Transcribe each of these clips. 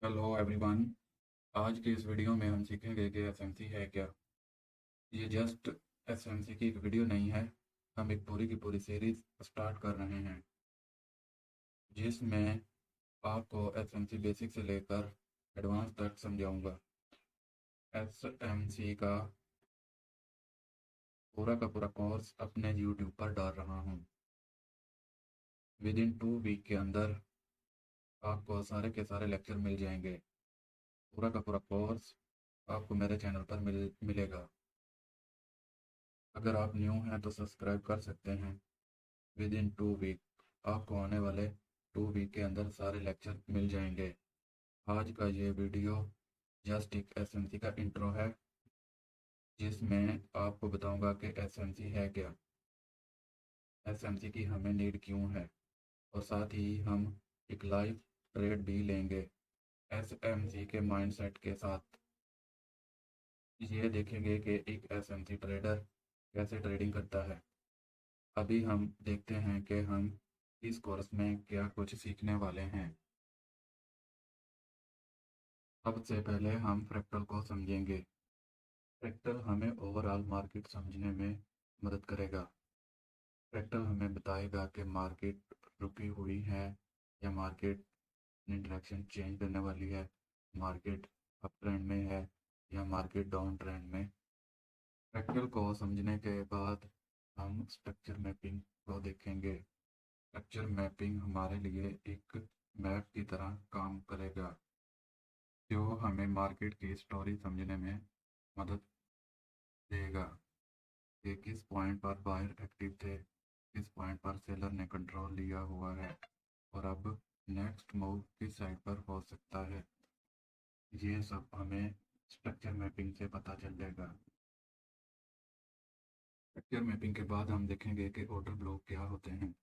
Hello everyone. आज की इस वीडियो में हम सीखेंगे कि एसएमसी है क्या। ये जस्ट एसएमसी की एक वीडियो नहीं है। हम एक पूरी की पूरी सीरीज स्टार्ट कर रहे हैं जिसमें आपको एसएमसी बेसिक से लेकर एडवांस तक समझाऊंगा। एसएमसी का पूरा कोर्स अपने यूट्यूब पर डाल रहा हूँ। विद इन 2 वीक के अंदर आपको सारे के सारे लेक्चर मिल जाएंगे। पूरा का पूरा कोर्स आपको मेरे चैनल पर मिलेगा। अगर आप न्यू हैं तो सब्सक्राइब कर सकते हैं। विद इन 2 वीक आपको आने वाले 2 वीक के अंदर सारे लेक्चर मिल जाएंगे। आज का ये वीडियो जस्ट एक एसएमसी का इंट्रो है जिसमें आपको बताऊंगा कि एसएमसी है क्या, एसएमसी की हमें नीड क्यों है, और साथ ही हम एक लाइव ट्रेड भी लेंगे एसएमसी के माइंडसेट के साथ। ये देखेंगे कि एक एसएमसी ट्रेडर कैसे ट्रेडिंग करता है। अभी हम देखते हैं कि हम इस कोर्स में क्या कुछ सीखने वाले हैं। सबसे पहले हम फ्रैक्टल को समझेंगे। फ्रैक्टल हमें ओवरऑल मार्केट समझने में मदद करेगा। फ्रैक्टल हमें बताएगा कि मार्केट रुकी हुई है या मार्केट अपनी डायरेक्शन चेंज करने वाली है, मार्केट अप ट्रेंड में है या मार्केट डाउन ट्रेंड में। फ्रैक्टल को समझने के बाद हम स्ट्रक्चर मैपिंग को देखेंगे। स्ट्रक्चर मैपिंग हमारे लिए एक मैप की तरह काम करेगा जो हमें मार्केट की स्टोरी समझने में मदद देगा कि किस पॉइंट पर बायर एक्टिव थे, किस पॉइंट पर सेलर ने कंट्रोल लिया हुआ है और अब नेक्स्ट मूव किस साइड पर हो सकता है। ये सब हमें स्ट्रक्चर मैपिंग से पता चल जाएगा। स्ट्रक्चर मैपिंग के बाद हम देखेंगे कि ऑर्डर ब्लॉक क्या होते हैं।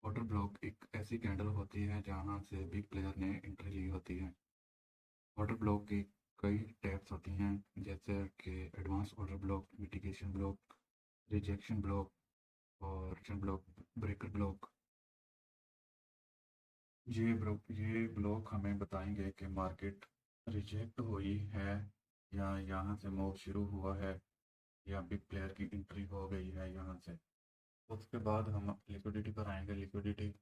ऑर्डर ब्लॉक एक ऐसी कैंडल होती है जहां से बिग प्लेयर ने एंट्री ली होती है। ऑर्डर ब्लॉक की कई टाइप्स होती हैं जैसे कि advance order block, mitigation block, rejection block और ब्लॉक, ब्रेकर ब्लॉक। ये ब्लॉक हमें बताएंगे कि मार्केट रिजेक्ट हुई है या यहाँ से मूव शुरू हुआ है या बिग प्लेयर की एंट्री हो गई है यहाँ से। उसके बाद हम लिक्विडिटी पर आएंगे। लिक्विडिटी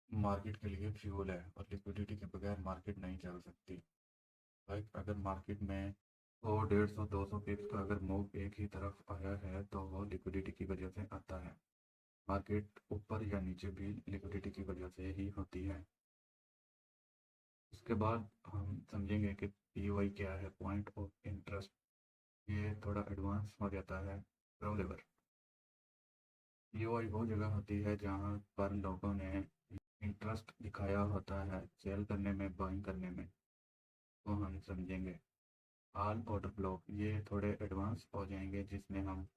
मार्केट के लिए फ्यूल है और लिक्विडिटी के बगैर मार्केट नहीं चल सकती। लाइक अगर मार्केट में 100, 150, 200 पिप्स का अगर मूव एक ही तरफ आया है तो वो लिक्विडिटी की वजह से आता है। मार्केट ऊपर या नीचे भी लिक्विडिटी की वजह से ही होती है। उसके बाद हम समझेंगे कि पीओआई क्या है, पॉइंट ऑफ इंटरेस्ट। ये थोड़ा एडवांस हो जाता है प्रो लेवल। पीओआई वो जगह होती है जहाँ पर लोगों ने इंटरेस्ट दिखाया होता है सेल करने में, बाइंग करने में, तो हम समझेंगे। ऑल ऑर्डर ब्लॉक ये थोड़े एडवांस हो जाएंगे जिसमें हम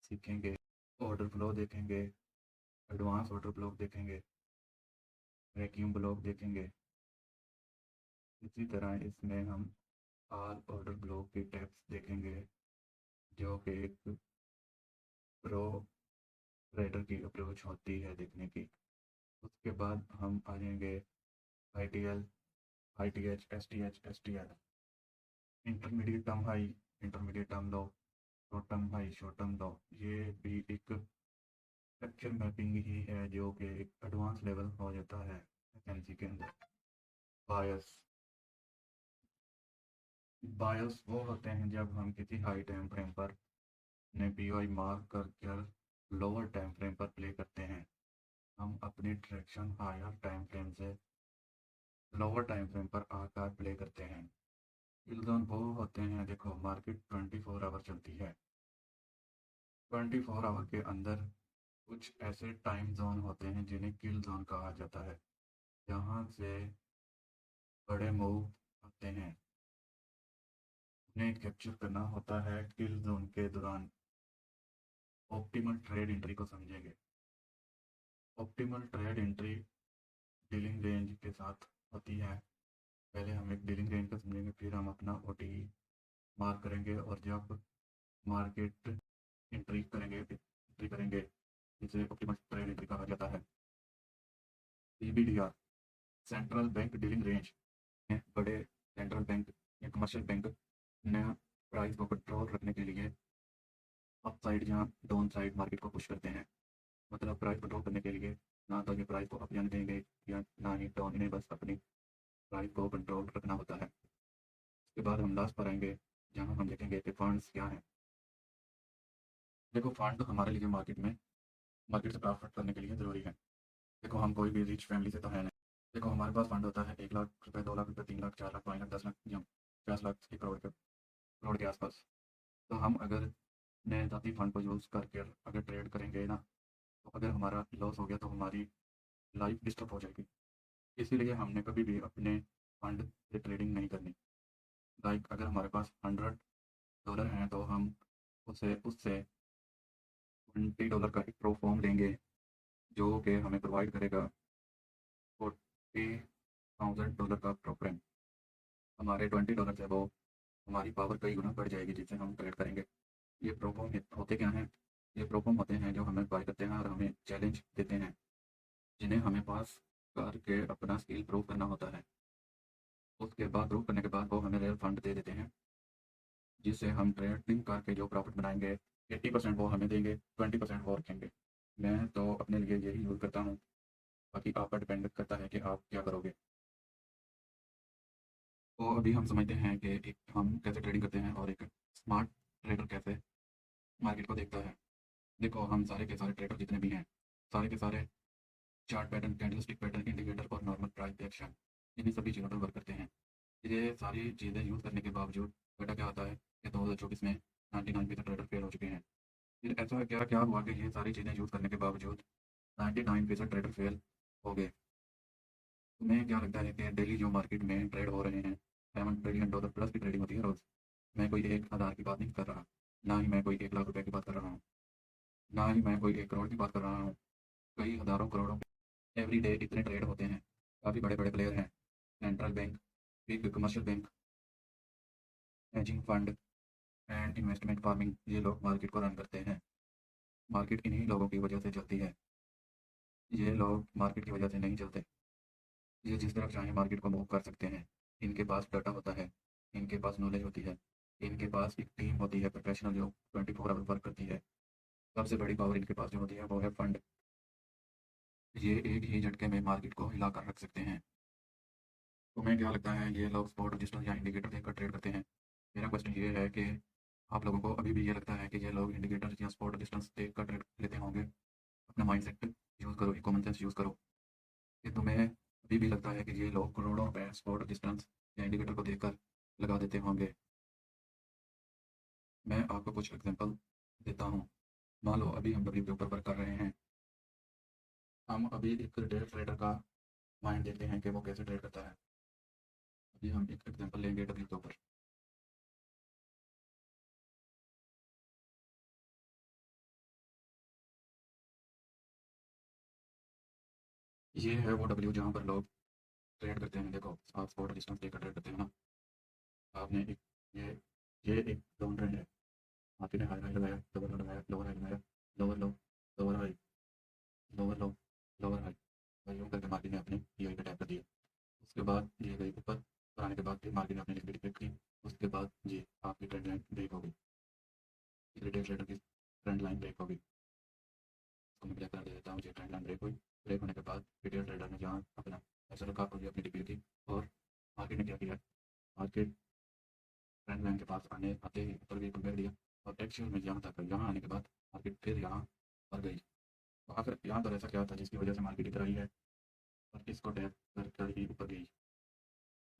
सीखेंगे। ऑर्डर फ्लो देखेंगे, एडवांस ऑर्डर ब्लॉक देखेंगे, वैक्यूम ब्लॉक देखेंगे। इसी तरह इसमें हम ऑल ऑर्डर ब्लॉक की टाइप्स देखेंगे जो कि एक प्रो ट्रेडर की अप्रोच होती है देखने की। उसके बाद हम आ जाएंगे I T L, I T H, S T L, intermediate term high, intermediate term low, short term high, short term लो। ये भी एक स्ट्रक्चर मैपिंग ही है जो कि एक एडवांस लेवल हो जाता है एसएमसी के अंदर। बायस, बायस वो होते हैं जब हम किसी हाई टाइम फ्रेम पर ने पीओआई मार्क कर लोअर टाइम फ्रेम पर प्ले करते हैं। हम अपनी डायरेक्शन हायर टाइम फ्रेम से लोअर टाइम फ्रेम पर आकर प्ले करते हैं। किल जोन वो होते हैं, देखो मार्केट 24 आवर चलती है। 24 आवर के अंदर कुछ ऐसे टाइम जोन होते हैं जिन्हें किल जोन कहा जाता है, जहाँ से बड़े मूव आते हैं। उन्हें कैप्चर करना होता है किल जोन के दौरान। ऑप्टिमल ट्रेड एंट्री को समझेंगे। Optimal trade entry dealing range के साथ होती है। पहले हम एक डीलिंग रेंज को समझेंगे, फिर हम अपना ओटीई मार्क करेंगे और जब मार्केट एंट्री करेंगे जिसे ऑप्टिमल ट्रेड एंट्री कहा जाता है। सीबीडीआर, सेंट्रल बैंक डीलिंग रेंज, बड़े सेंट्रल बैंक या कमर्शियल बैंक ने प्राइस को कंट्रोल रखने के लिए अप साइड या डाउन साइड मार्केट को पुश करते हैं। मतलब प्राइस कंट्रोल करने के लिए ना तो ये प्राइस को अप जाने देंगे या ना ही डाउन, इन्हें बस अपनी प्राइस को कंट्रोल रखना होता है। उसके बाद हम लास्ट पर आएंगे जहाँ हम देखेंगे कि फंड्स क्या हैं। देखो, फंड हमारे लिए मार्केट से प्रॉफिट करने के लिए ज़रूरी है। देखो, हम कोई भी रिच फैमिली से तो है नहीं। देखो, हमारे पास फंड होता है 1 लाख रुपए, 2 लाख रुपए, 3 लाख, 4 लाख, 5 लाख, 10 लाख या 50 लाख, 1 करोड़ के आसपास। तो हम अगर नए जाती फंड को यूज़ करके अगर ट्रेड करेंगे ना, तो अगर हमारा लॉस हो गया तो हमारी लाइफ डिस्टर्ब हो जाएगी। इसीलिए हमने कभी भी अपने फंड से ट्रेडिंग नहीं करनी। लाइक अगर हमारे पास $100 हैं तो हम उससे उससे $20 का एक प्रो फॉर्म लेंगे जो कि हमें प्रोवाइड करेगा $40,000 का प्रोग्राम। हमारे $20 से वो हमारी पावर कई गुना बढ़ जाएगी जिससे हम ट्रेड करेंगे। ये प्रो फॉर्म होते क्या हैं? ये प्रो फॉर्म होते हैं जो हमें बाय करते हैं और हमें चैलेंज देते हैं, जिन्हें हमें पास करके अपना स्किल प्रूव करना होता है। उसके बाद प्रूव करने के बाद वो हमें रियल फंड दे देते हैं, जिससे हम ट्रेडिंग करके जो प्रॉफिट बनाएंगे 80% वो हमें देंगे, 20% वो रखेंगे। मैं तो अपने लिए यही यूज़ करता हूँ, बाकी आप पर डिपेंड करता है कि आप क्या करोगे। तो अभी हम समझते हैं कि एक हम कैसे ट्रेडिंग करते हैं और एक स्मार्ट ट्रेडर कैसे मार्केट को देखता है। देखो, हम सारे के सारे ट्रेडर जितने भी हैं, सारे के सारे chart pattern, candlestick pattern, indicator और नॉर्मल प्राइस एक्शन, इन्हीं सभी चीज़ों पर वर्क करते हैं। ये सारी चीज़ें यूज़ करने के बावजूद बेटा क्या होता है कि 2024 में 99% ट्रेडर फेल हो चुके हैं। फिर ऐसा क्या क्या हुआ कि ये सारी चीज़ें यूज़ करने के बावजूद 99% ट्रेडर फेल हो गए। तुम्हें क्या लगता है कि डेली जो मार्केट में ट्रेड हो रहे हैं, $7 ट्रिलियन प्लस की ट्रेडिंग होती है रोज़। मैं कोई 1,000 की बात नहीं कर रहा, ना ही मैं कोई 1 लाख रुपए की बात कर रहा हूँ, ना ही मैं कोई 1 करोड़ की बात कर रहा हूँ। कई हज़ारों करोड़ों एवरी डे इतने ट्रेड होते हैं। काफ़ी बड़े बड़े प्लेयर हैं, central bank, big commercial bank, hedging fund and investment farming, ये लोग मार्केट को रन करते हैं। मार्केट इन्हीं लोगों की वजह से चलती है। ये लोग मार्केट की वजह से नहीं चलते। ये जिस तरफ चाहे मार्केट को मूव कर सकते हैं। इनके पास डाटा होता है, इनके पास नॉलेज होती है, इनके पास एक टीम होती है प्रोफेशनल जो 24 आवर वर्क करती है। सबसे बड़ी पावर इनके पास जो होती है वो है फंड। ये एक ही झटके में मार्केट को हिला कर रख सकते हैं। तुम्हें क्या लगता है ये लोग स्पॉट रजिस्टर या इंडिकेटर देखकर ट्रेड करते हैं? मेरा क्वेश्चन ये है कि आप लोगों को अभी भी ये लगता है कि ये लोग इंडिकेटर या स्पॉट रजिस्टेंस देखकर ट्रेड लेते होंगे? अपना माइंडसेट यूज़ करो, एक कॉमन सेंस यूज़ करो। कि तुम्हें अभी भी लगता है कि ये लोग करोड़ों रुपए स्पॉट डिस्टेंस या इंडिकेटर को देखकर लगा देते होंगे? मैं आपको कुछ एग्जांपल देता हूँ। मान लो अभी हम डब्ल्यू के ऊपर वर्क कर रहे हैं। हम अभी एक रिटेल ट्रेडर का माइंड देखते हैं कि वो कैसे ट्रेड करता है। अभी हम एक एग्जांपल लेंगे डब्ल्यू के ऊपर। ये है वो डब्ल्यू जहाँ पर लोग ट्रेड करते हैं। देखो, आप स्पॉट डिस्टेंस लेकर ट्रेड करते हो ना। आपने एक ये ये एक डाउन ट्रेंड है। आपने हाई हाई लगाया, लोअर लो लगाया, लोअर हाई लगाया, लोअर लो, लोअर हाई, लोअर लो, लोअर हाई, और यूँ करके मार्केट ने अपने पीआई पे टैप कर दिया। उसके बाद ये गई ऊपर और आने के बाद फिर मार्केट ने अपनी लिक्विडिटी ब्रेक की। उसके बाद ये आपकी ट्रेंड लाइन ब्रेक हो गई। रिटेल ट्रेडर की ट्रेंड लाइन ब्रेक हो गई। उसको मैं ब्लैक कलर दे देता हूँ। ये ट्रेंड लाइन ब्रेक हुई। ब्रेक होने के बाद रिटेल ट्रेडर ने जहाँ अपना ऐसा रखा और ये अपनी डिग्री की, और मार्केट ने क्या किया? मार्केट ट्रेंड लाइन के पास आने आते ही ऊपर भी ब्रेक दिया और एक्चुअल में यहाँ तक, यहाँ आने के बाद मार्केट फिर यहाँ पर गई। तो आखिर यहाँ पर ऐसा क्या था जिसकी वजह से मार्केट इधर आई है और इसको टैप कर ही ऊपर गई?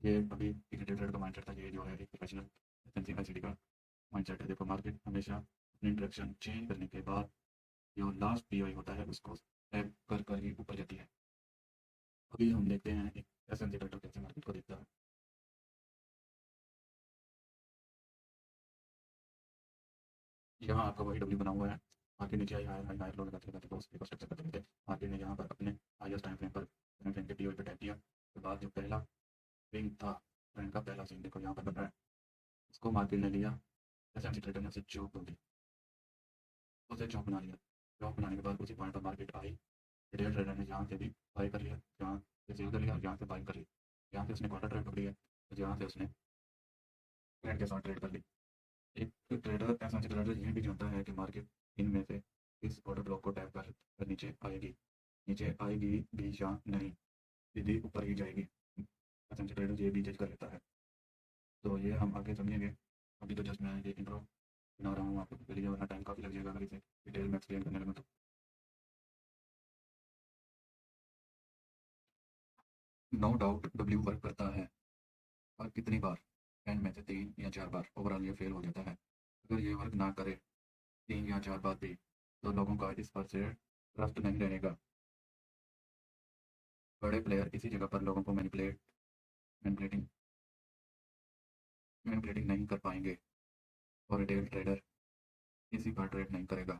ये अभी एक रिटेल ट्रेडर का माइंडसेट था। ये जो है एक प्रोफेशनल एसएनसी आईसीडी का माइंडसेट है। देखो, मार्केट हमेशा अपनी डायरेक्शन चेंज करने के बाद जो लास्ट पीआई होता है उसको टैप कर ही ऊपर जाती है। अभी हम देखते हैं एक एसएनसी ट्रेडर कैसे मार्केट को देखता है। यहाँ आपका वही डब्ल्यू बना हुआ है। मार्केट नीचे आई, हायर हाई हायर लो लगाते लगाते दोस्त एक स्ट्रक्चर करते रहते। मार्केट ने यहाँ पर अपने हाईएस्ट टाइम फ्रेम के पीओ पे टैप किया। उसके बाद जो पहला स्विंग था, ट्रेंड का पहला स्विंग देखो यहाँ पर बन रहा है, उसको मार्केट ने लिया। एसएमसी ट्रेडर ने उसे चौक बोल दी, उसे चौक बना लिया। चौक बनाने के बाद उसी पॉइंट पर मार्केट आई। रिटेल ट्रेडर ने यहाँ से भी बाई कर लिया, यहाँ से सेल कर लिया और यहाँ से बाई कर लिया। यहाँ से उसने क्वार्टर ट्रेड पकड़ी है, तो यहाँ से उसने ट्रेंड के साथ ट्रेड कर ली। एक ट्रेडर ऐसा ट्रेडर यह भी जानता है कि मार्केट इनमें से इस ऑर्डर ब्लॉक को टैप कर नीचे आएगी, नीचे आएगी भी या नहीं, सीधी ऊपर ही जाएगी। ऐसा ट्रेडर ये भी जज कर लेता है। तो ये हम आगे समझेंगे। अभी तो जस्ट मैं ये इंट्रो बना रहा हूँ आपको के लिए, वरना टाइम काफ़ी लग जाएगा अगर इसे डिटेल में एक्सप्लेन करने लगा तो। नो डाउट डब्ल्यू वर्क करता है, और कितनी बार? 10 में से 3 या 4 बार ओवरऑल ये फेल हो जाता है। अगर ये वर्क ना करे 3 या 4 बार भी, तो लोगों का इस पर से ट्रस्ट नहीं रहेगा। बड़े प्लेयर इसी जगह पर लोगों को मैनिपुलेटिंग मैनिपुलेटिंग नहीं कर पाएंगे, और रिटेल ट्रेडर इसी पर ट्रेड नहीं करेगा।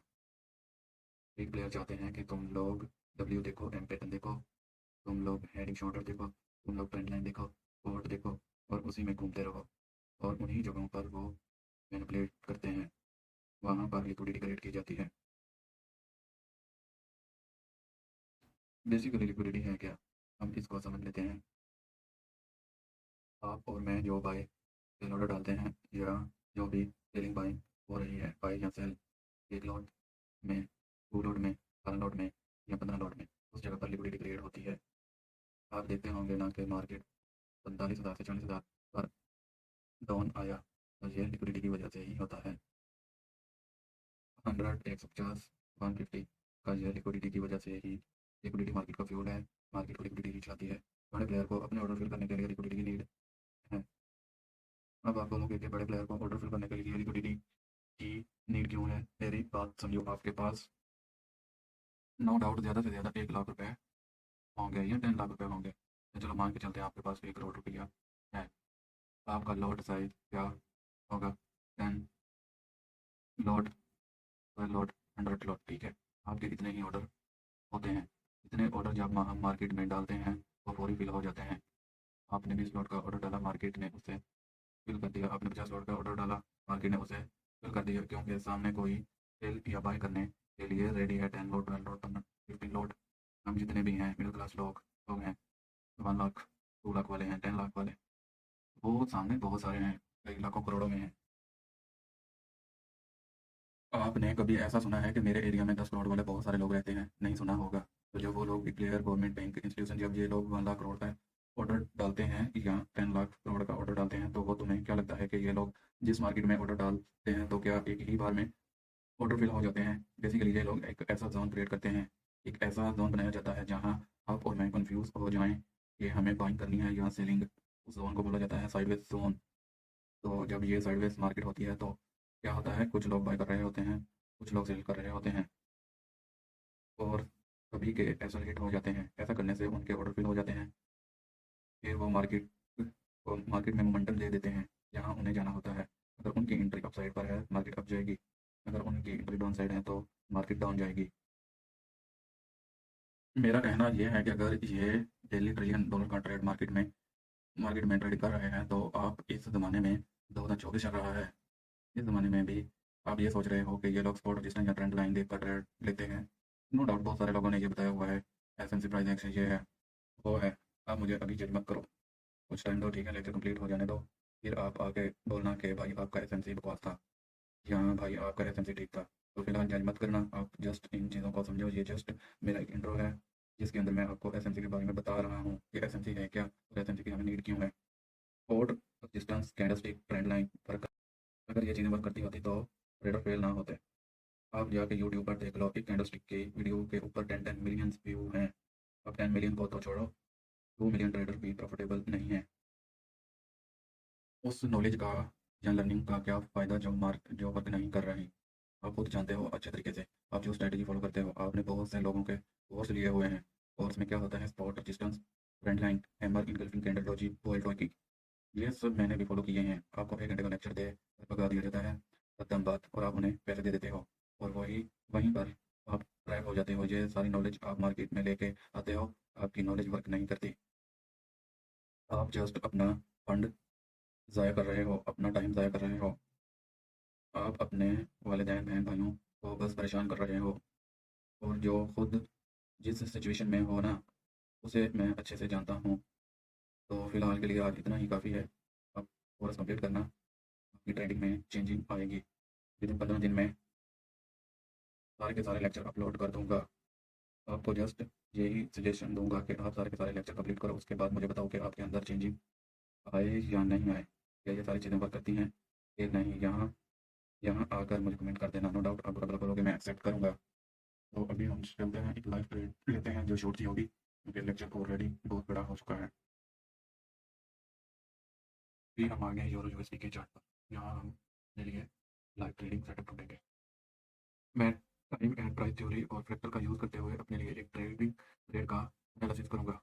बिग प्लेयर चाहते हैं कि तुम लोग डब्ल्यू देखो, एम पैटर्न देखो, तुम लोग हेडिंग शॉर्टर देखो, तुम लोग ट्रेंड लाइन देखो, कोर्ट देखो, और उसी में घूमते रहो, और उन्हीं जगहों पर वो मैनिपुलेट करते हैं, वहाँ पर लिक्विडिटी क्रिएट की जाती है। बेसिकली लिक्विडिटी है क्या, हम इसको समझ लेते हैं। आप और मैं जो बाय सेल ऑर्डर डालते हैं, या जो भी सेलिंग बाइंग हो रही है, बाय या सेल, एक लॉट में, 2 लॉट में, 12 लॉट में, या 15 लॉट में, उस जगह पर लिक्विडिटी क्रिएट होती है। आप देखते होंगे ना कि मार्केट 45,000 से 40,000 पर डाउन आया, तो ये लिक्विडिटी की वजह से ही होता है। 100, 150, 150 का यह लिक्विडिटी की वजह से ही, लिक्विडिटी मार्केट का फ्यूल है, मार्केट को लिक्विडिटी ही चलाती है। बड़े प्लेयर को अपने ऑर्डर फिल करने के लिए लिक्विडिटी की नीड है। अब आप बोलोगे कि बड़े प्लेयर को ऑर्डर फिल करने के लिए लिक्विडिटी की नीड क्यों है? मेरी बात समझो। आपके पास नो डाउट ज़्यादा से ज़्यादा 1 लाख रुपए होंगे या 10 लाख रुपए होंगे, तो चलो मान के चलते हैं आपके पास 1 करोड़ रुपया है। आपका लॉट साइज क्या होगा? 10 लॉट, 12 लॉट, 100 लॉट, ठीक है। आपके इतने ही ऑर्डर होते हैं। इतने ऑर्डर जब हम मार्केट में डालते हैं तो फौरी फिल हो जाते हैं। आपने 20 लॉट का ऑर्डर डाला, मार्केट ने उसे फिल कर दिया। आपने 50 लॉट का ऑर्डर डाला, मार्केट ने उसे फिल कर दिया, क्योंकि सामने कोई सेल या बाय करने के लिए रेडी है। 10 लॉट, 12 लॉट, 15 लॉट। हम जितने भी हैं मिडिल क्लास लोग हैं, 1 लाख, 2 लाख वाले हैं, 10 लाख वाले, वो सामने बहुत सारे हैं, कई लाखों करोड़ों में हैं। आपने कभी ऐसा सुना है कि मेरे एरिया में 10 करोड़ वाले बहुत सारे लोग रहते हैं? नहीं सुना होगा। तो जब वो लोग, big player, government, bank, institution, जब ये लोग 1 लाख करोड़ का ऑर्डर डालते हैं या 10 लाख करोड़ का ऑर्डर डालते हैं, तो वो तुम्हें क्या लगता है कि ये लोग जिस मार्केट में ऑर्डर डालते हैं तो क्या एक ही बार में ऑर्डर फिल हो जाते हैं? बेसिकली ये लोग एक ऐसा जोन क्रिएट करते हैं, एक ऐसा जोन बनाया जाता है जहाँ आप और मैं कन्फ्यूज़ हो जाएं कि हमें बाइंग करनी है या सेलिंग। उस जोन को बोला जाता है साइडवेज जोन। तो जब ये साइडवेज मार्केट होती है तो क्या होता है, कुछ लोग बाय कर रहे होते हैं, कुछ लोग सेल कर रहे होते हैं, और सभी के ऐसा हिट हो जाते हैं। ऐसा करने से उनके ऑर्डर फिल हो जाते हैं। फिर वो मार्केट में मोमेंटम दे देते हैं जहाँ उन्हें जाना होता है। अगर उनकी एंट्री अप साइड पर है, मार्केट अप जाएगी। अगर उनकी एंट्री डाउन साइड है तो मार्केट डाउन जाएगी। मेरा कहना यह है कि अगर ये डेली ट्रिलियन डॉलर का ट्रेड मार्केट में ट्रेड कर रहे हैं, तो आप इस ज़माने में 2024 चल रहा है, इस ज़माने में भी आप ये सोच रहे हो कि ये लोग स्पॉट रजिस्टेंस या ट्रेंड लाइन देखकर ट्रेड लेते हैं। नो डाउट बहुत सारे लोगों ने ये बताया हुआ है, एसएमसी प्राइस एक्शन ये है, वो है। आप मुझे अभी जज मत करो, कुछ टाइम दो, ठीक है, लेक्चर कंप्लीट हो जाने दो, फिर आप आके बोलना कि भाई आपका एसएमसी बकवास था, या हाँ भाई आपका एसएमसी ठीक था। तो फिलहाल जज मत करना, आप जस्ट इन चीज़ों को समझो। ये जस्ट मेरा एक इंट्रो है, जिसके अंदर मैं आपको एसएमसी के बारे में बता रहा हूँ कि एसएमसी है क्या, और एसएमसी की हमें नीड क्यों है। और डिस्टेंस, कैंडलस्टिक, ट्रेंड लाइन पर अगर ये चीज़ें वर्क करती होती तो ट्रेडर फेल ना होते। आप जाके यूट्यूब पर देख लो, एक कैंडलस्टिक की वीडियो के ऊपर 10 मिलियन व्यू हैं। अब 10 मिलियन को तो छोड़ो, 2 मिलियन ट्रेडर भी प्रॉफिटेबल नहीं है। उस नॉलेज का या लर्निंग का क्या फ़ायदा जो वर्क नहीं कर रहे हैं? आप खुद जानते हो अच्छे तरीके से। आप जो स्ट्रैटेजी फॉलो करते हो, आपने बहुत से लोगों के कोर्स लिए हुए हैं। कोर्स में क्या होता है, spot resistance, trend line, hammer, engulfing candle, doji, bolt की, ये सब मैंने भी फॉलो किए हैं। आपको 1 घंटे का लेक्चर दे भगा दिया जाता है खत्म बात, और आप उन्हें पैसे दे देते हो, और वहीं पर आप ट्रैप हो जाते हो। ये सारी नॉलेज आप मार्केट में लेके आते हो, आपकी नॉलेज वर्क नहीं करती। आप जस्ट अपना फंड ज़ाया कर रहे हो, अपना टाइम ज़ाया कर रहे हो। आप अपने वालिदैन बहन भाइयों को बस परेशान कर रहे हो, और जो खुद जिस सिचुएशन में हो ना, उसे मैं अच्छे से जानता हूँ। तो फिलहाल के लिए आज इतना ही काफ़ी है। आप कोर्स कंप्लीट करना, आपकी ट्रेडिंग में चेंजिंग आएगी। विदिन 15 दिन में सारे के सारे लेक्चर अपलोड कर दूंगा। आपको जस्ट यही सजेशन दूंगा कि आप सारे के सारे लेक्चर कंप्लीट करो, उसके बाद मुझे बताओ कि आपके अंदर चेंजिंग आए या नहीं आए, क्या ये सारी चीज़ें वर्क करती हैं कि नहीं। यहाँ यहाँ आकर मुझे कमेंट कर देना, नो डाउट आप अगर करोगे मैं एक्सेप्ट करूँगा। तो अभी हम चलते हैं, एक लाइव ट्रेड लेते हैं जो शॉर्ट सी होगी, क्योंकि लेक्चर ऑलरेडी बहुत बड़ा हो चुका है। फिर हम आ गए यूरो यूएसडी के चार्ट पर। यहाँ हम ले लिए लाइव ट्रेडिंग सेटअप ढूंढेंगे। मैं टाइम एंड प्राइस थ्योरी और फ्रैक्टल का यूज़ करते हुए अपने लिए एक ट्रेडिंग ट्रेड का एनालिसिस करूँगा।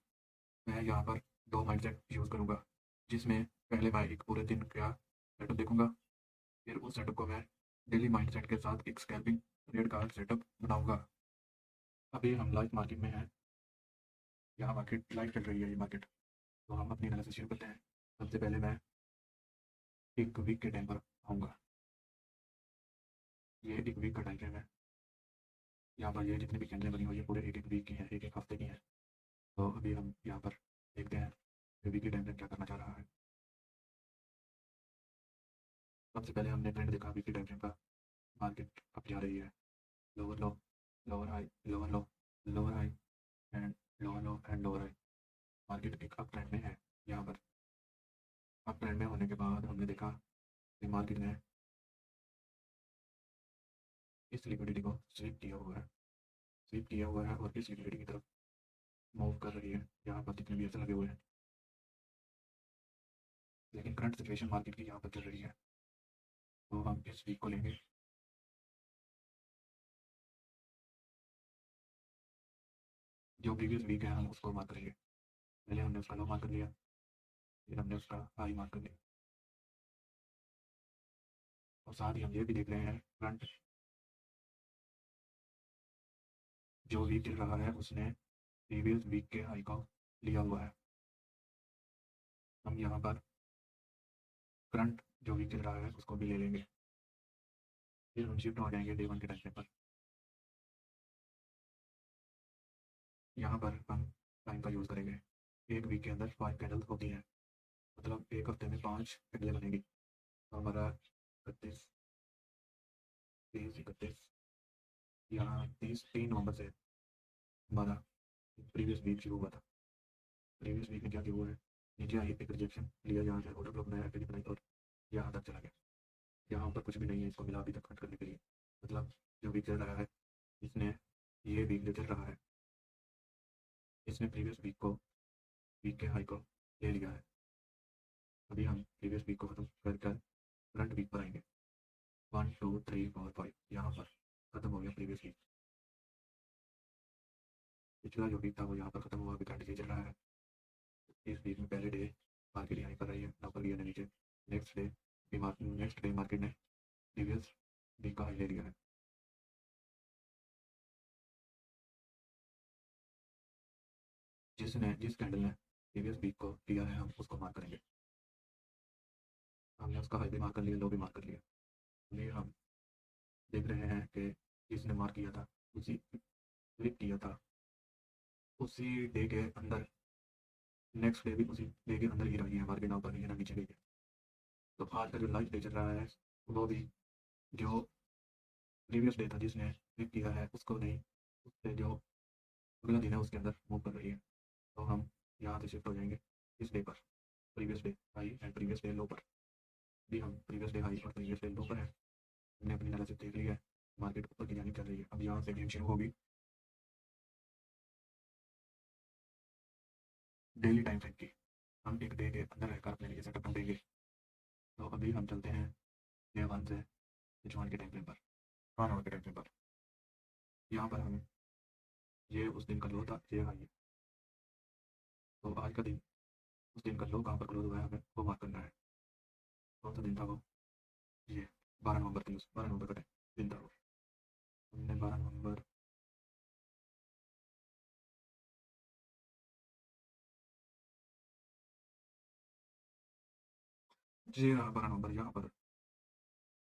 मैं यहाँ पर दो माइंडसेट यूज़ करूँगा, जिसमें पहले मैं एक पूरे दिन का सेटअप देखूँगा, फिर उस सेटअप को मैं डेली माइंडसेट के साथ एक स्कैल्पिंग ट्रेड का सेटअप बनाऊँगा। अभी हम लाइव मार्केट में हैं, यहाँ मार्केट लाइव चल रही है ये मार्केट। तो हम अपनी एनालिसिस शुरू करते हैं। सबसे पहले मैं एक वीक के टाइम पर आऊँगा। ये एक वीक का टाइम फ्रेम है। यहाँ पर ये जितनी भी कैंडलें बनी हुई है पूरे एक एक वीक की हैं, एक एक हफ्ते की हैं। तो अभी हम यहाँ पर देखते हैं कि वीकली टाइम फ्रेम क्या करना चाह रहा है। सबसे पहले हमने ट्रेंड देखा वीकली टाइम फ्रेम का। मार्केट अब जा रही है lower low, lower high, lower low, lower high and lower low and lower high. Market एक अप ट्रेंड में है। यहाँ पर अप ट्रेंड में होने के बाद हमने देखा कि मार्केट ने इस लिक्विडिटी को स्वीप किया हुआ है, स्वीप किया हुआ है और इस लिक्विडिटी की तरफ मूव कर रही है। यहाँ पर जितने भी ऐसे लगे हुए हैं, लेकिन करंट सिचुएशन मार्केट की यहाँ पर चल रही है। तो हम इस वीक को लेंगे। जो प्रीवियस वीक है हम उसको मार्क करेंगे। पहले हमने उसका लो मार्क कर लिया, फिर हमने उसका हाई मार्क कर लिया, और साथ ही हम ये भी देख रहे हैं फ्रंट जो वीक चल रहा है उसने प्रीवियस वीक के हाई को लिया हुआ है। हम यहाँ पर करंट जो वीक चल रहा है उसको भी ले लेंगे। फिर हम शिफ्ट हो जाएंगे डे वन के टाइम पर। यहाँ पर हम टाइम का यूज़ करेंगे। एक वीक के अंदर 5 कैंडल्स होती हैं, मतलब एक हफ्ते में 5 कैंडलें बनेगी। तो हमारा 31, 30, 31, यहाँ 3 नवंबर से हमारा प्रीवियस वीक शुरू हुआ था। प्रीवियस वीक में क्या हुआ है, नीचे आई एक रिजेक्शन लिया, यहाँ से ऑर्डर ब्लॉक बनाया, फिर बनाई और यहाँ तक चला गया। यहाँ पर कुछ भी नहीं है इसको मिला अभी तक कट करने के लिए। मतलब जो वीक चल रहा है इसने, ये वीक जो चल रहा है इसने प्रीवियस वीक को, वीक के हाई को ले लिया है। अभी हम प्रीवियस वीक को खत्म कर कर करंट वीक पर आएंगे। 1 2 3 4 5 यहाँ पर खत्म हो गया प्रीवियस वीक। पिछला जो वीक था वो यहाँ पर खत्म हुआ, अभी करंट ये चल रहा है। इस वीक में पहले डे मार्केट यहीं पर रही है, ऊपर लिया नीचे। नेक्स्ट डे मार्केट ने प्रीवियस वीक का हाई ले लिया है। जिस कैंडल ने प्रीवियस वीक को किया है हम उसको मार्क करेंगे। हमने उसका हाई भी मार्क कर लिया, लो भी मार्क कर लिया। अभी हम देख रहे हैं कि जिसने मार्क किया था उसी क्लिक किया था उसी डे के अंदर, नेक्स्ट डे भी उसी डे के अंदर ही रही है मार्केट, ना ऊपर गई है ना नीचे गई है। तो आज का जो लाइव डे चल रहा है वो भी जो प्रीवियस डे था जिसने क्लिक किया है उसको नहीं, उससे जो अगला दिन है उसके अंदर मूव कर रही है। तो हम यहाँ से शिफ्ट हो जाएंगे इस डे पर, previous day high and previous day लो पर। भी हम प्रीवियस डे हाई और प्रीवियस डे लो पर है। हमने अपनी एनालिसिस देख लिया है, मार्केट ऊपर की जानी चल रही है। अब यहाँ से गेम शुरू होगी डेली टाइम फ्रेम की। हम एक डे के अंदर रहकर अपने लिए सेटअप ढूंढेंगे। तो अभी हम चलते हैं डे वन से H1 के टाइम फ्रेम पर, 1 आवर के टाइम फ्रेम पर। यहाँ पर हम, ये उस दिन का लो था, ये हाई है। तो आज का दिन, उस दिन का लो कहाँ पर क्लोज हुआ है हमें वो मार्क करना है। कौन सा दिन था वो, ये 12 नवंबर थी, उस 12 नवंबर का दिन था वो। हमने 12 नवंबर, जी हाँ 12 नवंबर यहाँ पर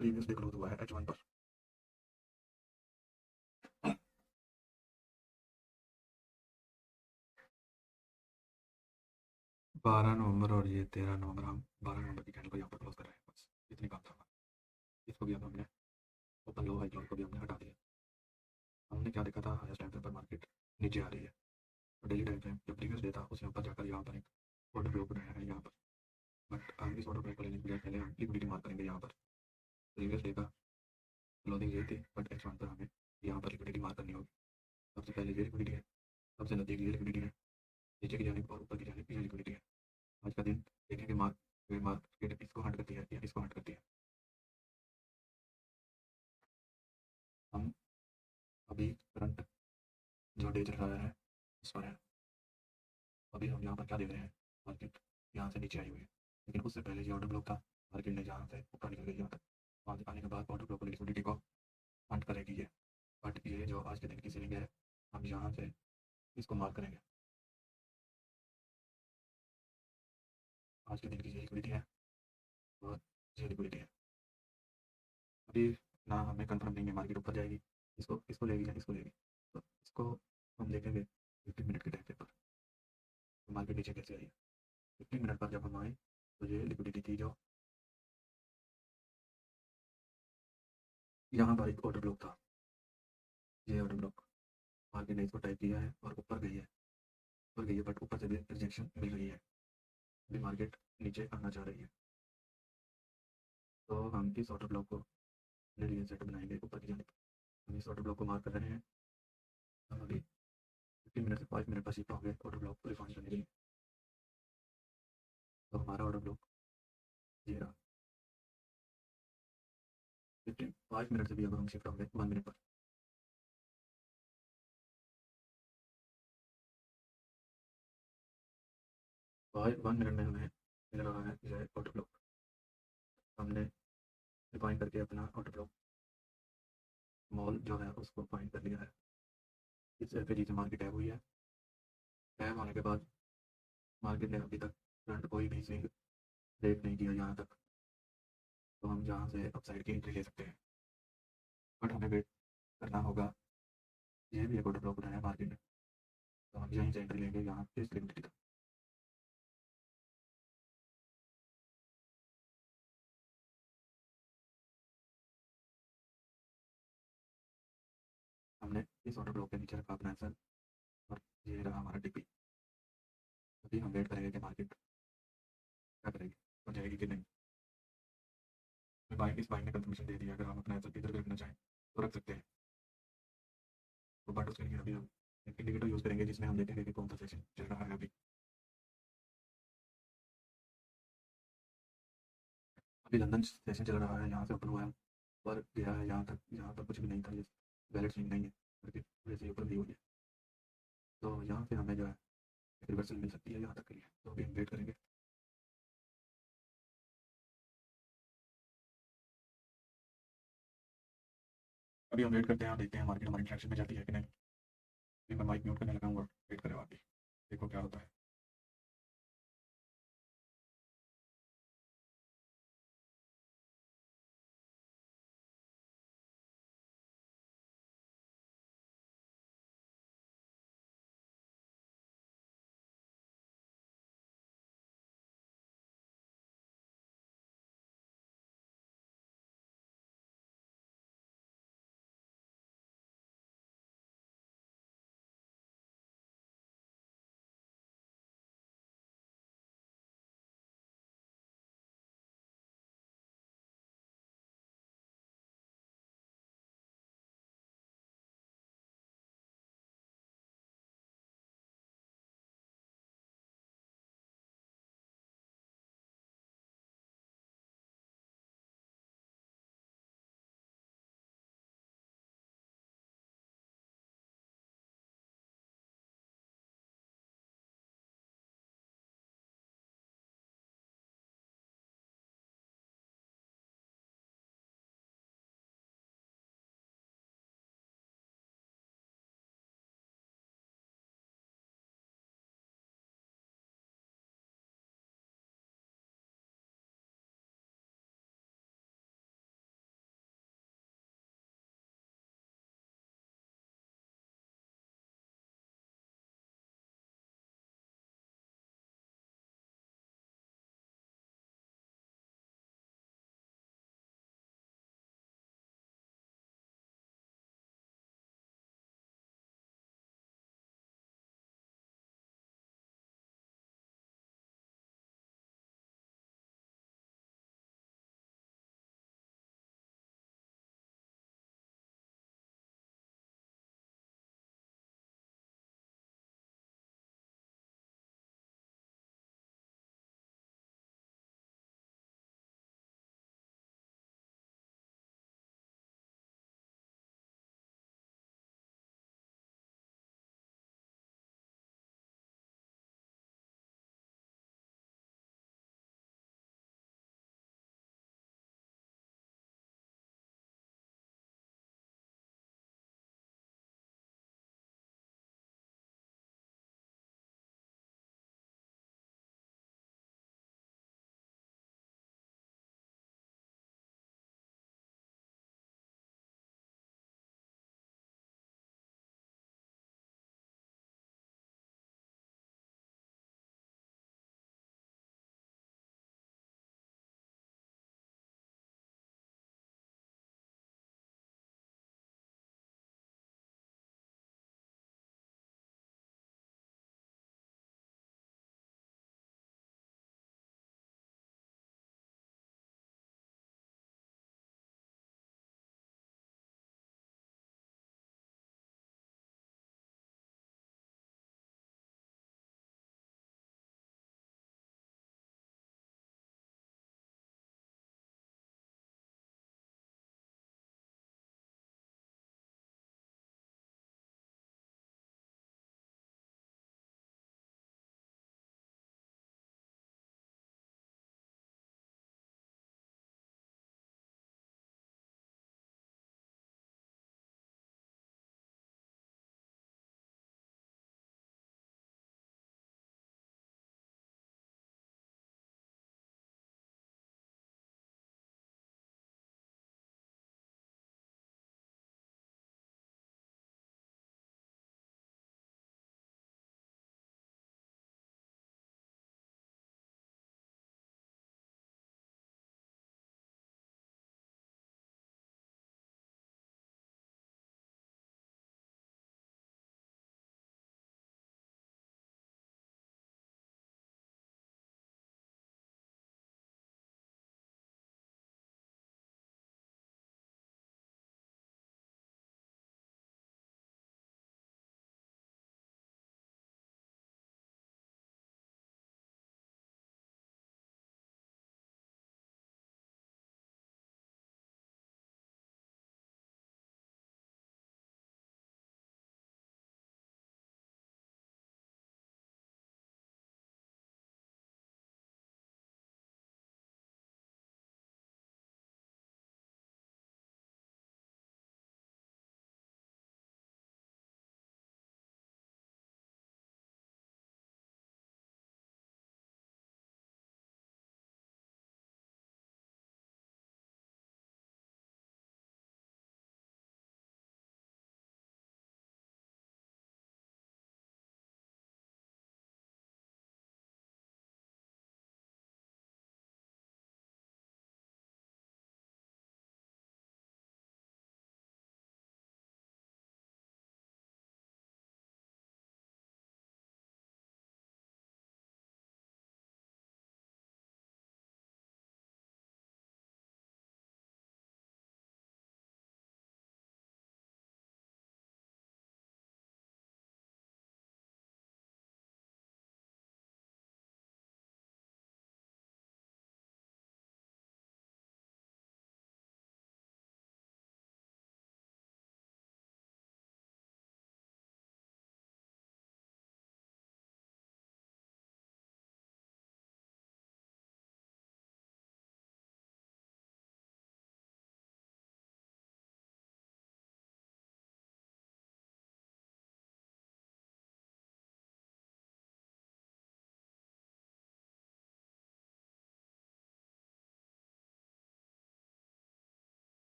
प्रीवियस डे क्लोज हुआ है H1 पर। 12 नवंबर और ये 13 नवंबर, हम 12 नवंबर की कैंडल को यहाँ पर क्लोज कर रहे हैं, बस इतनी बात था। इसको भी अब हमने ओपन लो हाई लो को भी हमने हटा दिया। हमने क्या देखा था, हाईएस्ट टाइम फ्रेम पर मार्केट नीचे आ रही है, और डेली टाइम फ्रेम जो प्रीवियस डे था उसके ऊपर जाकर यहाँ पर एक ऑर्डर ब्लॉक बनाया है यहाँ पर। बट हम इस ऑर्डर ब्लॉक को लेने के लिए पहले हम लिक्विडिटी मार्क करेंगे यहाँ पर। प्रीवियस डे का क्लोजिंग ये थी, बट H1 पर हमें यहाँ पर लिक्विडिटी मार्क करनी होगी। सबसे पहले ये लिक्विडिटी है, सबसे नज़दीक ये लिक्विडिटी है, नीचे की जानिब और ऊपर की जानिब ये लिक्विडिटी है। आज का दिन देखेंगे मार्केट इसको हट करती है या इसको हट करती है। हम अभी करंट जो डे चल रहा है उस पर है। अभी हम यहाँ पर क्या देख रहे हैं, मार्केट यहाँ से नीचे आई हुई है, लेकिन उससे पहले ये ऑर्डर ब्लॉक था, मार्केट ने जहाँ से ऊपर निकल गई यहाँ तक, वहाँ से आने के बाद ऑर्डर ब्लॉक लिक्विडिटी को हंट करेगी ये। बट ये जो आज के दिन की सेलिंग है, हम यहाँ से इसको मार्क करेंगे। आज के दिन की ये लिक्विडिटी है और ये लिक्विडिटी है। अभी ना हमें कंफर्म नहीं है मार्केट ऊपर जाएगी, इसको इसको लेगी या इसको लेगी, तो इसको हम देखेंगे 15 मिनट के टाइम पे पर मार्केट नीचे कैसे आई है। 15 मिनट पर जब हम आए तो ये लिक्विडिटी थी जो यहाँ पर एक ऑर्डर ब्लॉक था, ये ऑर्डर ब्लॉक मार्केट ने इसको टाइप किया है और ऊपर गई है, ऊपर गई है, बट ऊपर से भी रिजेक्शन मिल रही है। अभी मार्केट नीचे आना चाह रही है, तो हम इस ऑर्डर ब्लॉक को अपने लिए सेट बनाएंगे ऊपर की जानिब। हम इस ऑर्डर ब्लॉक को मार्क कर रहे हैं। हम अभी 15 मिनट से 5 मिनट पर शिफ्ट होंगे ऑर्डर ब्लॉक को रिफाइन करने के लिए। तो हमारा ऑर्डर ब्लॉक ये रहा। 5 मिनट से भी अब हम शिफ्ट होंगे 1 मिनट पर। 1 मिनट में हमें मिल रहा है यह ऑर्डर ब्लॉक। हमने रिफाइन करके अपना ऑर्डर ब्लॉक मॉल जो है उसको फाइंड कर लिया है। इस एल से मार्केट टैब हुई है। टैब होने के बाद मार्केट ने अभी तक फ्रंट कोई भी स्विंग ब्रेक नहीं किया यहाँ तक, तो हम जहाँ से अपसाइड की एंट्री ले सकते हैं। बट हमें वेट करना होगा। ये भी एक ऑर्डर ब्लॉक बनाया मार्केट ने, तो हम यहीं से एंट्री लेंगे यहाँ पे इस लिमिटेड तक। हमने इस ऑर्डर ब्लॉक के नीचे रखा अपना एसएल और ये रहा हमारा टीपी। अभी हम वेट करेंगे कि मार्केट क्या करेगी, हो जाएगी कि नहीं। बाइक इस बाइक ने कंफर्मेशन दे दिया, अगर हम अपना एसएल इधर भी रखना चाहें तो रख सकते हैं। तो बट उसके लिए अभी हम एक इंडिकेटर यूज़ करेंगे जिसमें हम देखेंगे कि कौन सा सेशन चल रहा है। अभी अभी लंदन सेशन चल रहा है, यहाँ से ओपन हुआ है पर गया है यहाँ तक, यहाँ पर कुछ भी नहीं था, ये वैलिड स्विंग नहीं है, करके वैसे ही ऊपर ली हुई है। तो यहाँ से हमें जो है रिवर्सल मिल सकती है यहाँ तक के लिए, तो अभी हम वेट करेंगे। अभी हम वेट करते हैं और देखते हैं मार्केट हमारी ट्रैक्शन में जाती है कि नहीं। अभी मैं माइक म्यूट करने लगा हूँ और वेट करें आगे, देखो क्या होता है।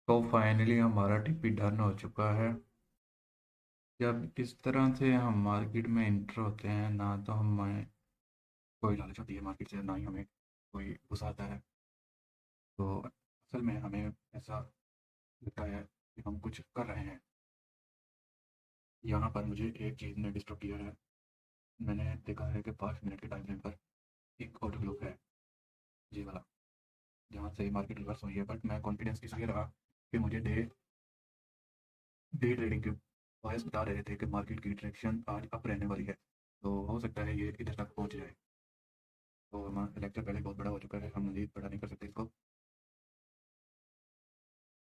तो फाइनली हमारा टिपी डन हो चुका है। जब इस तरह से हम मार्केट में इंटर होते हैं, ना तो हमें कोई लालच होती है मार्केट से, ना ही हमें कोई गुस्सा आता है। तो असल में हमें ऐसा लगता है कि हम कुछ कर रहे हैं। यहाँ पर मुझे एक चीज़ ने डिस्टर्ब किया है। मैंने देखा है कि 5 मिनट के टाइम फ्रेम पर एक ऑटो ब्लॉक है, ये वाला, जहाँ से मार्केट रिवर्स हुई है। बट मैं कॉन्फिडेंस इसलिए रहा कि मुझे डे डे ट्रेडिंग के बॉयस बता रहे थे कि मार्केट की डायरेक्शन आज अप रहने वाली है, तो हो सकता है ये इधर तक पहुँच जाए। तो हमारा लेक्चर पहले बहुत बड़ा हो चुका है, हम मज़ीद बड़ा नहीं कर सकते इसको।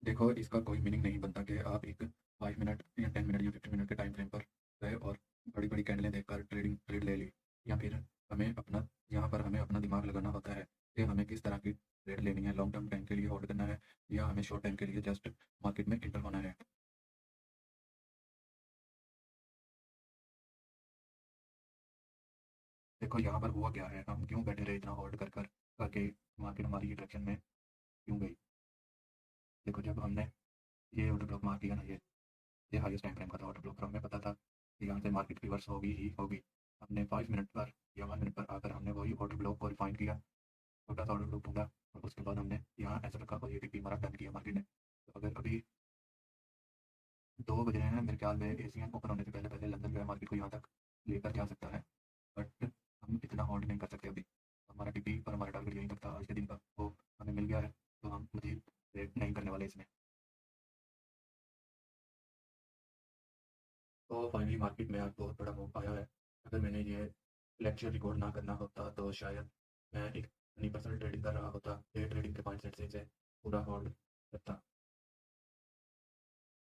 देखो, इसका कोई मीनिंग नहीं बनता कि आप एक 5 मिनट या 10 मिनट या 15 मिनट के टाइम फ्रेम पर गए और बड़ी बड़ी कैंडलें देखकर ट्रेड ले ली। या फिर हमें अपना यहाँ पर हमें अपना दिमाग लगाना होता है कि हमें किस तरह की ट्रेड लेनी है, लॉन्ग टर्म टाइम के लिए होल्ड करना है, या हमें शॉर्ट टाइम के लिए जस्ट मार्केट में इंटर होना है। देखो, यहाँ पर हुआ क्या है, हम क्यों बैठे रहे इतना होल्ड कर कर करके, मार्केट हमारी डायरेक्शन में क्यों गई। देखो, जब हमने ये ऑर्डर ब्लॉक मार दिया ना, ये हाईएस्ट टाइम फ्रेम का था ऑर्डर ब्लॉक, और हमें पता था कि यहाँ से मार्केट रिवर्स होगी ही होगी। हमने 5 मिनट पर या 1 मिनट पर आकर हमने वही ऑर्डर ब्लॉक को रिफाइन किया, छोटा सा ऑर्डर ब्लॉक ढूंढा, और उसके बाद हमने यहाँ ऐसा रखा और ये टिप्पी हमारा डन किया मार्केट ने। तो अगर अभी 2 बज रहे हैं, मेरे ख्याल में एशियन ओपन होने से पहले पहले लंदन जो है मार्केट को यहाँ तक लेकर जा सकता है। बट हम इतना होल्ड नहीं कर सकते अभी। हमारा टिप्पी और हमारा टारगेट यहीं तक था आज के दिन का, वो हमें मिल गया है, तो हम मजीद वेट नहीं करने वाले इसमें। तो फाइनली मार्केट में आज बहुत बड़ा मूव आया है। अगर मैंने ये लेक्चर रिकॉर्ड ना करना होता तो शायद मैं एक 20% ट्रेडिंग कर रहा होता, डे ट्रेडिंग के माइंडसेट से इसे पूरा होल्ड करता।